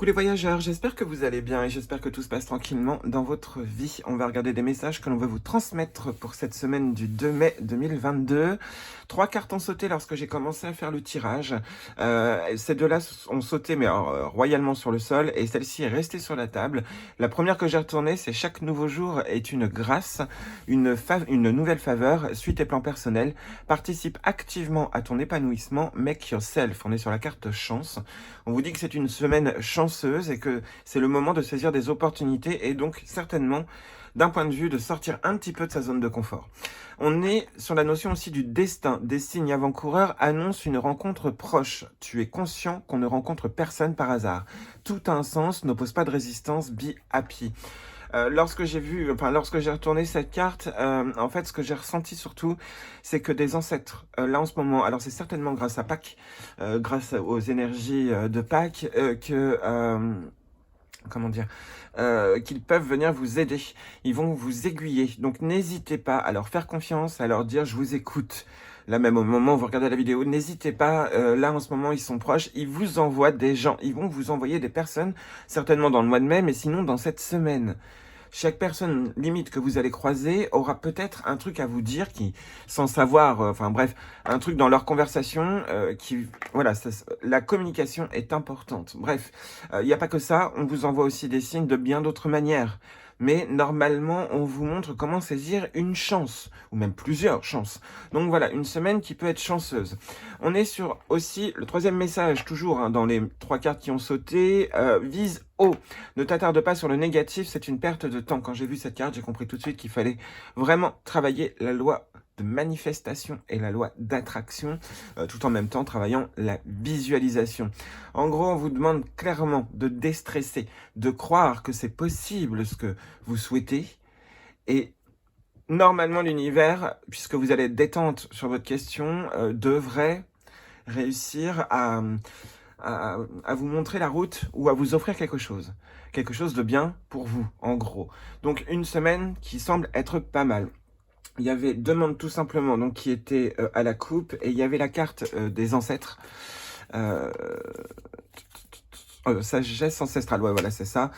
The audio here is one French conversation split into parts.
Coucou les voyageurs, j'espère que vous allez bien et j'espère que tout se passe tranquillement dans votre vie. On va regarder des messages que l'on veut vous transmettre pour cette semaine du 2 mai 2022. 3 cartes ont sauté lorsque j'ai commencé à faire le tirage. Ces deux-là ont sauté mais royalement sur le sol et celle-ci est restée sur la table. La première que j'ai retournée, c'est chaque nouveau jour est une grâce, une nouvelle faveur, suit tes plans personnels, participe activement à ton épanouissement, make yourself. On est sur la carte chance. On vous dit que c'est une semaine chanceuse et que c'est le moment de saisir des opportunités et donc certainement d'un point de vue de sortir un petit peu de sa zone de confort. On est sur la notion aussi du destin. Des signes avant-coureurs annoncent une rencontre proche. Tu es conscient qu'on ne rencontre personne par hasard. Tout a un sens, n'oppose pas de résistance, be happy. Lorsque j'ai retourné cette carte, en fait, ce que j'ai ressenti surtout, c'est que des ancêtres, là en ce moment, alors c'est certainement grâce à Pâques, grâce aux énergies de Pâques, comment dire, qu'ils peuvent venir vous aider. Ils vont vous aiguiller. Donc n'hésitez pas à leur faire confiance, à leur dire je vous écoute. Là même au moment où vous regardez la vidéo, n'hésitez pas, là en ce moment ils sont proches, ils vous envoient des gens, ils vont vous envoyer des personnes, certainement dans le mois de mai, mais sinon dans cette semaine. Chaque personne limite que vous allez croiser aura peut-être un truc à vous dire qui, sans savoir, enfin bref, un truc dans leur conversation qui, voilà, la communication est importante. Bref, il n'y a pas que ça, on vous envoie aussi des signes de bien d'autres manières. Mais normalement, on vous montre comment saisir une chance, ou même plusieurs chances. Donc voilà, une semaine qui peut être chanceuse. On est sur aussi le troisième message, toujours hein, dans les 3 cartes qui ont sauté, vise haut. Ne t'attarde pas sur le négatif, c'est une perte de temps. Quand j'ai vu cette carte, j'ai compris tout de suite qu'il fallait vraiment travailler la loi de manifestation et la loi d'attraction, tout en même temps travaillant la visualisation. En gros, on vous demande clairement de déstresser, de croire que c'est possible ce que vous souhaitez, et normalement l'univers, puisque vous allez être détente sur votre question, devrait réussir à vous montrer la route ou à vous offrir quelque chose de bien pour vous, en gros. Donc une semaine qui semble être pas mal. Il y avait demande tout simplement, donc qui était à la coupe, et il y avait la carte des ancêtres. Sagesse ancestrale, ouais, voilà, c'est ça,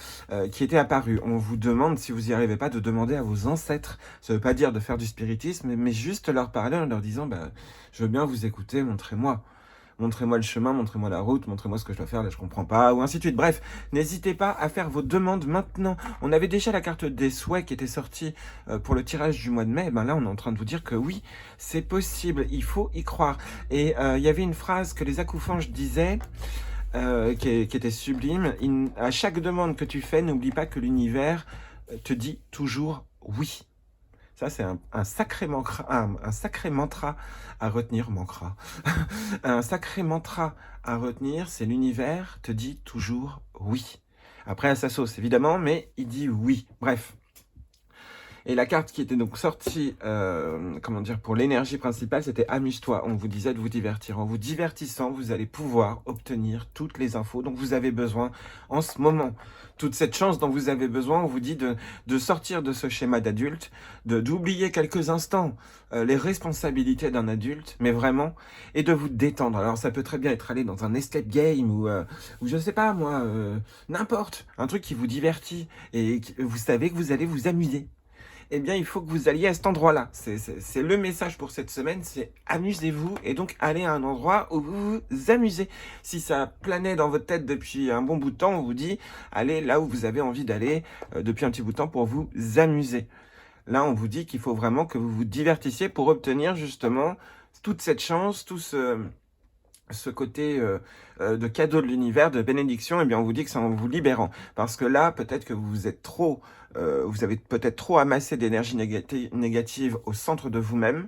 qui était apparue. On vous demande, si vous n'y arrivez pas, de demander à vos ancêtres. Ça ne veut pas dire de faire du spiritisme, mais juste leur parler en leur disant, bah, je veux bien vous écouter, montrez-moi. Montrez-moi le chemin, montrez-moi la route, montrez-moi ce que je dois faire, là je comprends pas, ou ainsi de suite. Bref, n'hésitez pas à faire vos demandes maintenant. On avait déjà la carte des souhaits qui était sortie pour le tirage du mois de mai. Ben là, on est en train de vous dire que oui, c'est possible, il faut y croire. Et il y avait une phrase que les acouphèges disaient, qui était sublime. À chaque demande que tu fais, n'oublie pas que l'univers te dit toujours oui. Ça, c'est un sacré mantra à retenir, un sacré mantra à retenir, c'est l'univers te dit toujours oui. Après, à sa sauce, évidemment, mais il dit oui. Bref. Et la carte qui était donc sortie, comment dire, pour l'énergie principale, c'était amuse-toi. On vous disait de vous divertir. En vous divertissant, vous allez pouvoir obtenir toutes les infos dont vous avez besoin en ce moment. Toute cette chance dont vous avez besoin, on vous dit de sortir de ce schéma d'adulte, d'oublier quelques instants les responsabilités d'un adulte, mais vraiment, et de vous détendre. Alors ça peut très bien être aller dans un escape game ou je sais pas moi, n'importe, un truc qui vous divertit et vous savez que vous allez vous amuser. Eh bien, il faut que vous alliez à cet endroit-là. C'est le message pour cette semaine, c'est amusez-vous et donc allez à un endroit où vous vous amusez. Si ça planait dans votre tête depuis un bon bout de temps, on vous dit allez là où vous avez envie d'aller depuis un petit bout de temps pour vous amuser. Là, on vous dit qu'il faut vraiment que vous vous divertissiez pour obtenir justement toute cette chance, tout ce côté de cadeau de l'univers, de bénédiction. Eh bien, on vous dit que c'est en vous libérant. Parce que là, peut-être que vous êtes trop, vous avez peut-être trop amassé d'énergie négative au centre de vous-même.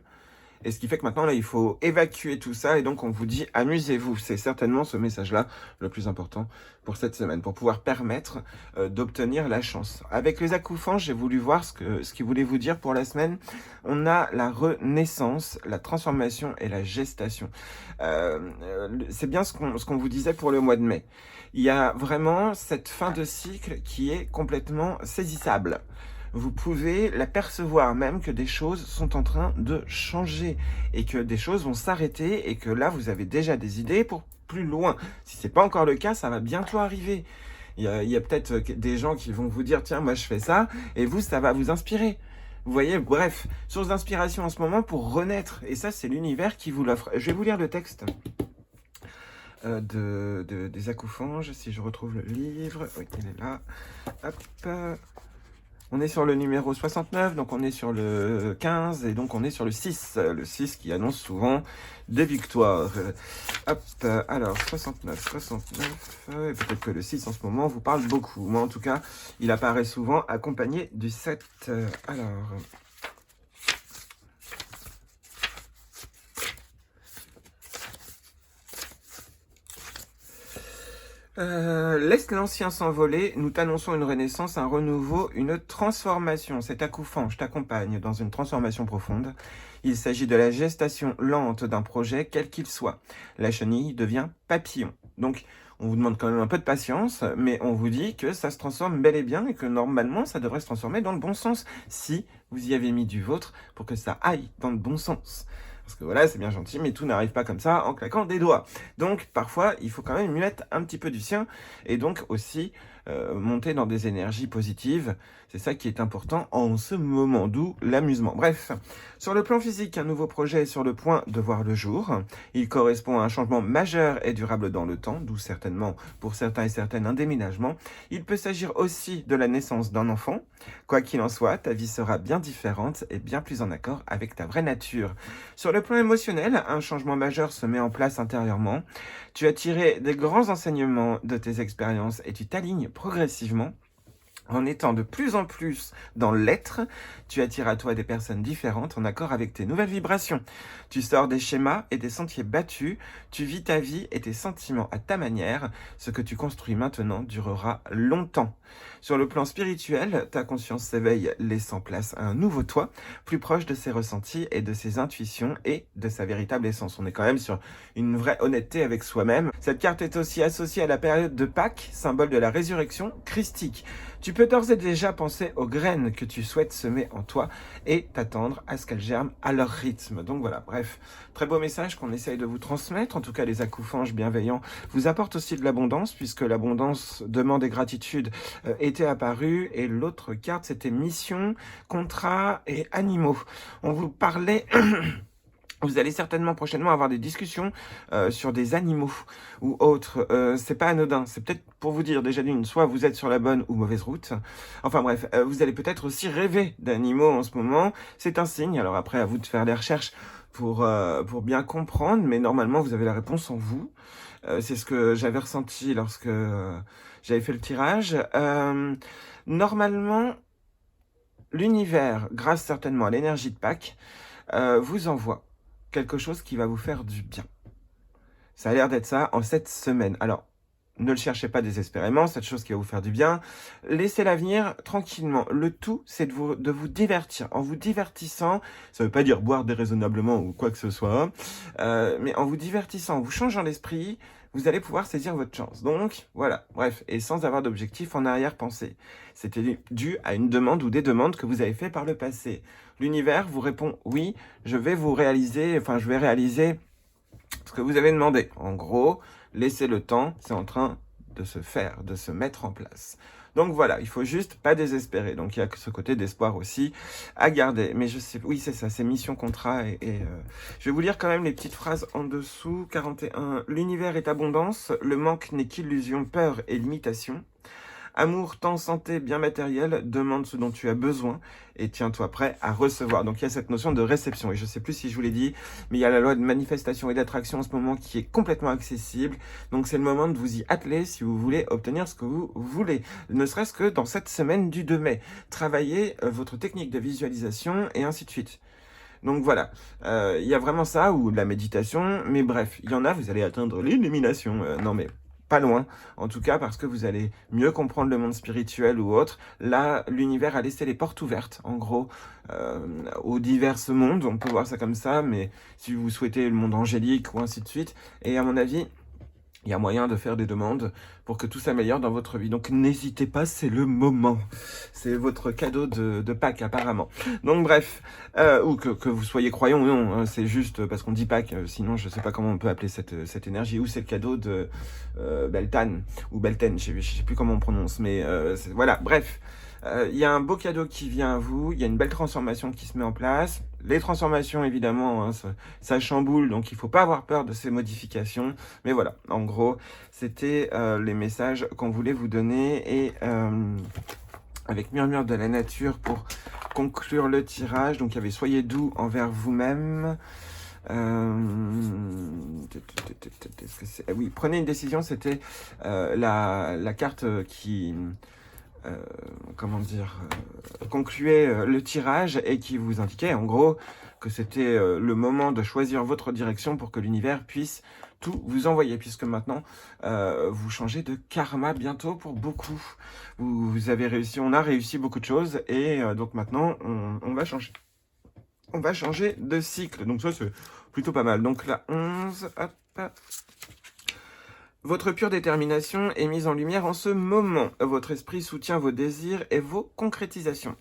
Et ce qui fait que maintenant, là, il faut évacuer tout ça. Et donc, on vous dit, amusez-vous. C'est certainement ce message-là le plus important pour cette semaine, pour pouvoir permettre d'obtenir la chance. Avec les acouphens, j'ai voulu voir ce qu'il voulait vous dire pour la semaine. On a la renaissance, la transformation et la gestation. C'est bien ce qu'on vous disait pour le mois de mai. Il y a vraiment cette fin de cycle qui est complètement saisissable. Vous pouvez l'apercevoir même que des choses sont en train de changer et que des choses vont s'arrêter et que là, vous avez déjà des idées pour plus loin. Si ce n'est pas encore le cas, ça va bientôt arriver. Il y a peut-être des gens qui vont vous dire, tiens, moi je fais ça, et vous, ça va vous inspirer. Vous voyez, bref, source d'inspiration en ce moment pour renaître. Et ça, c'est l'univers qui vous l'offre. Je vais vous lire le texte des acouphonges, si je retrouve le livre. Oui, il est là. Hop. On est sur le numéro 69, donc on est sur le 15, et donc on est sur le 6. Le 6 qui annonce souvent des victoires. Hop, alors 69, et peut-être que le 6 en ce moment vous parle beaucoup. Moi en tout cas, il apparaît souvent accompagné du 7. Alors... laisse l'ancien s'envoler, nous t'annonçons une renaissance, un renouveau, une transformation. Cet acouphant, t'accompagne dans une transformation profonde. Il s'agit de la gestation lente d'un projet, quel qu'il soit. La chenille devient papillon. Donc, on vous demande quand même un peu de patience, mais on vous dit que ça se transforme bel et bien et que normalement, ça devrait se transformer dans le bon sens, si vous y avez mis du vôtre pour que ça aille dans le bon sens. Parce que voilà, c'est bien gentil, mais tout n'arrive pas comme ça en claquant des doigts. Donc, parfois, il faut quand même y mettre un petit peu du sien et donc aussi monter dans des énergies positives. C'est ça qui est important en ce moment, d'où l'amusement. Bref, sur le plan physique, un nouveau projet est sur le point de voir le jour. Il correspond à un changement majeur et durable dans le temps, d'où certainement, pour certains et certaines, un déménagement. Il peut s'agir aussi de la naissance d'un enfant. Quoi qu'il en soit, ta vie sera bien différente et bien plus en accord avec ta vraie nature. Sur le plan émotionnel, un changement majeur se met en place intérieurement. Tu as tiré des grands enseignements de tes expériences et tu t'alignes progressivement. En étant de plus en plus dans l'être, tu attires à toi des personnes différentes en accord avec tes nouvelles vibrations. Tu sors des schémas et des sentiers battus, tu vis ta vie et tes sentiments à ta manière. Ce que tu construis maintenant durera longtemps. Sur le plan spirituel, ta conscience s'éveille, laissant place à un nouveau toi, plus proche de ses ressentis et de ses intuitions et de sa véritable essence. On est quand même sur une vraie honnêteté avec soi-même. Cette carte est aussi associée à la période de Pâques, symbole de la résurrection christique. Tu peux d'ores et déjà penser aux graines que tu souhaites semer en toi et t'attendre à ce qu'elles germent à leur rythme. Donc voilà, bref, très beau message qu'on essaye de vous transmettre. En tout cas, les acouphonges bienveillants vous apportent aussi de l'abondance, puisque l'abondance, demande et gratitude étaient apparues. Et l'autre carte, c'était mission, contrat et animaux. On vous parlait... Vous allez certainement prochainement avoir des discussions sur des animaux ou autres. C'est pas anodin. C'est peut-être pour vous dire déjà d'une, soit vous êtes sur la bonne ou mauvaise route. Enfin bref, vous allez peut-être aussi rêver d'animaux en ce moment. C'est un signe. Alors après, à vous de faire des recherches pour bien comprendre. Mais normalement, vous avez la réponse en vous. C'est ce que j'avais ressenti lorsque j'avais fait le tirage. Normalement, l'univers, grâce certainement à l'énergie de Pâques, vous envoie quelque chose qui va vous faire du bien. Ça a l'air d'être ça en cette semaine. Alors, ne le cherchez pas désespérément, cette chose qui va vous faire du bien. Laissez-la venir tranquillement. Le tout, c'est de vous divertir. En vous divertissant, ça ne veut pas dire boire déraisonnablement ou quoi que ce soit, mais en vous divertissant, en vous changeant l'esprit, vous allez pouvoir saisir votre chance. Donc, voilà, bref, et sans avoir d'objectif en arrière-pensée. C'était dû à une demande ou des demandes que vous avez fait par le passé. L'univers vous répond, oui, je vais réaliser ce que vous avez demandé. En gros, laissez le temps, c'est en train de se faire, de se mettre en place. Donc voilà, il faut juste pas désespérer. Donc il y a ce côté d'espoir aussi à garder. Mais je sais, oui c'est ça, c'est mission, contrat je vais vous lire quand même les petites phrases en dessous. 41, l'univers est abondance, le manque n'est qu'illusion, peur et limitation. Amour, temps, santé, bien matériel, demande ce dont tu as besoin et tiens-toi prêt à recevoir. Donc il y a cette notion de réception et je ne sais plus si je vous l'ai dit, mais il y a la loi de manifestation et d'attraction en ce moment qui est complètement accessible. Donc c'est le moment de vous y atteler si vous voulez obtenir ce que vous voulez. Ne serait-ce que dans cette semaine du 2 mai. Travaillez votre technique de visualisation et ainsi de suite. Donc voilà, il y a vraiment ça, ou la méditation, mais bref, il y en a, vous allez atteindre l'illumination. Non mais... pas loin, en tout cas parce que vous allez mieux comprendre le monde spirituel ou autre. Là, l'univers a laissé les portes ouvertes, en gros, aux divers mondes, on peut voir ça comme ça, mais si vous souhaitez le monde angélique ou ainsi de suite, et à mon avis, il y a moyen de faire des demandes pour que tout s'améliore dans votre vie. Donc n'hésitez pas, c'est le moment. C'est votre cadeau de Pâques apparemment. Donc bref, ou que vous soyez croyant ou non, hein, c'est juste parce qu'on dit Pâques, sinon je sais pas comment on peut appeler cette énergie, ou c'est le cadeau de Beltane, ou Belten, je sais plus comment on prononce, mais voilà, bref. Il y a un beau cadeau qui vient à vous, il y a une belle transformation qui se met en place. Les transformations, évidemment, hein, ça chamboule, donc il ne faut pas avoir peur de ces modifications. Mais voilà, en gros, c'était les messages qu'on voulait vous donner. Et avec Murmure de la Nature pour conclure le tirage. Donc il y avait Soyez doux envers vous-même. Oui, prenez une décision, c'était la carte qui... comment dire, concluait le tirage et qui vous indiquait en gros que c'était le moment de choisir votre direction pour que l'univers puisse tout vous envoyer, puisque maintenant vous changez de karma bientôt pour beaucoup. Vous avez réussi, on a réussi beaucoup de choses et donc maintenant on va changer. On va changer de cycle, donc ça c'est plutôt pas mal. Donc la 11, hop, hop. Votre pure détermination est mise en lumière en ce moment. Votre esprit soutient vos désirs et vos concrétisations.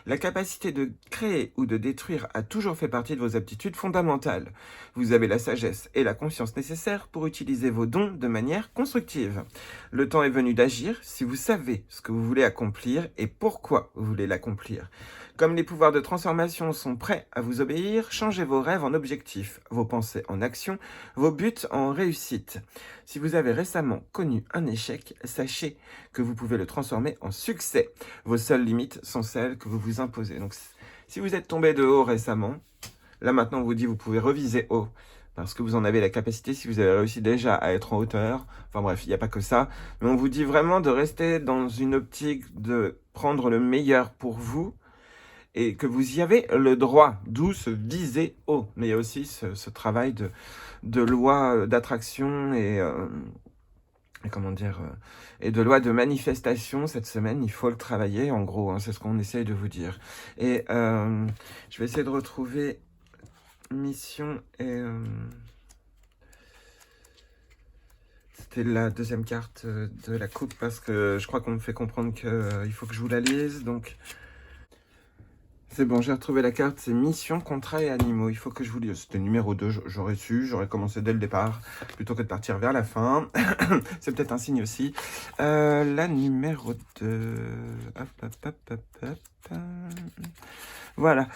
La capacité de créer ou de détruire a toujours fait partie de vos aptitudes fondamentales. Vous avez la sagesse et la conscience nécessaires pour utiliser vos dons de manière constructive. Le temps est venu d'agir si vous savez ce que vous voulez accomplir et pourquoi vous voulez l'accomplir. Comme les pouvoirs de transformation sont prêts à vous obéir, changez vos rêves en objectifs, vos pensées en action, vos buts en réussite. Si vous avez récemment connu un échec, sachez que vous pouvez le transformer en succès. Vos seules limites sont celles que vous vous imposez. Donc, si vous êtes tombé de haut récemment, là maintenant on vous dit vous pouvez reviser haut. Parce que vous en avez la capacité, si vous avez réussi déjà à être en hauteur. Enfin bref, il n'y a pas que ça. Mais on vous dit vraiment de rester dans une optique de prendre le meilleur pour vous. Et que vous y avez le droit, d'où se viser haut. Mais il y a aussi ce travail de loi d'attraction et comment dire, et de loi de manifestation cette semaine. Il faut le travailler, en gros, hein, c'est ce qu'on essaye de vous dire. Et je vais essayer de retrouver mission et... c'était la deuxième carte de la coupe, parce que je crois qu'on me fait comprendre qu'il faut que je vous la lise, donc... C'est bon, j'ai retrouvé la carte, c'est Mission, Contrat et Animaux. Il faut que je vous lise. C'était numéro 2, j'aurais su, j'aurais commencé dès le départ, plutôt que de partir vers la fin. C'est peut-être un signe aussi. La numéro 2... Hop, hop, hop, hop, hop. Voilà.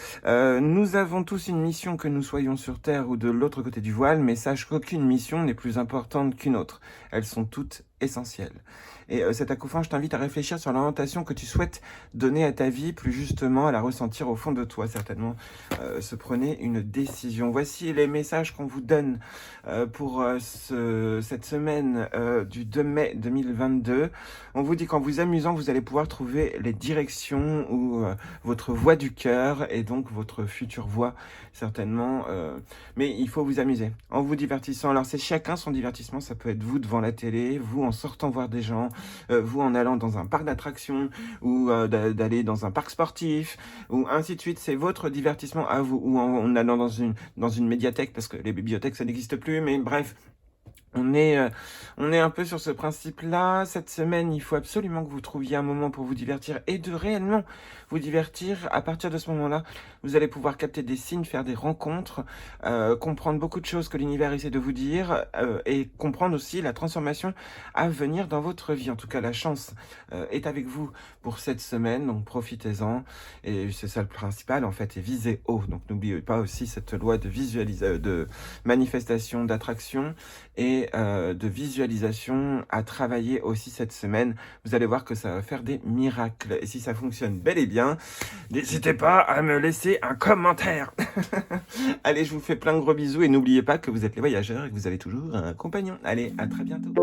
Nous avons tous une mission, que nous soyons sur Terre ou de l'autre côté du voile, mais sache qu'aucune mission n'est plus importante qu'une autre. Elles sont toutes essentielles. Et cet acouphant, je t'invite à réfléchir sur l'orientation que tu souhaites donner à ta vie, plus justement à la ressentir au fond de toi, certainement. Se prenez une décision. Voici les messages qu'on vous donne pour cette semaine du 2 mai 2022. On vous dit qu'en vous amusant, vous allez pouvoir trouver les directions ou votre voie du cœur et donc votre future voie, certainement. Mais il faut vous amuser en vous divertissant. Alors c'est chacun son divertissement, ça peut être vous devant la télé, vous en sortant voir des gens, vous en allant dans un parc d'attractions ou d'aller dans un parc sportif ou ainsi de suite. C'est votre divertissement à vous, ou en allant dans une médiathèque, parce que les bibliothèques ça n'existe plus, mais bref. On est un peu sur ce principe-là. Cette semaine, il faut absolument que vous trouviez un moment pour vous divertir et de réellement vous divertir. À partir de ce moment-là, vous allez pouvoir capter des signes, faire des rencontres, comprendre beaucoup de choses que l'univers essaie de vous dire et comprendre aussi la transformation à venir dans votre vie. En tout cas, la chance est avec vous pour cette semaine, donc profitez-en. Et c'est ça le principal, en fait, et visez haut. Donc n'oubliez pas aussi cette loi de manifestation, d'attraction et de visualisation à travailler aussi cette semaine. Vous allez voir que ça va faire des miracles. Et si ça fonctionne bel et bien, n'hésitez pas à me laisser un commentaire. Allez, je vous fais plein de gros bisous et n'oubliez pas que vous êtes les voyageurs et que vous avez toujours un compagnon. Allez, à très bientôt.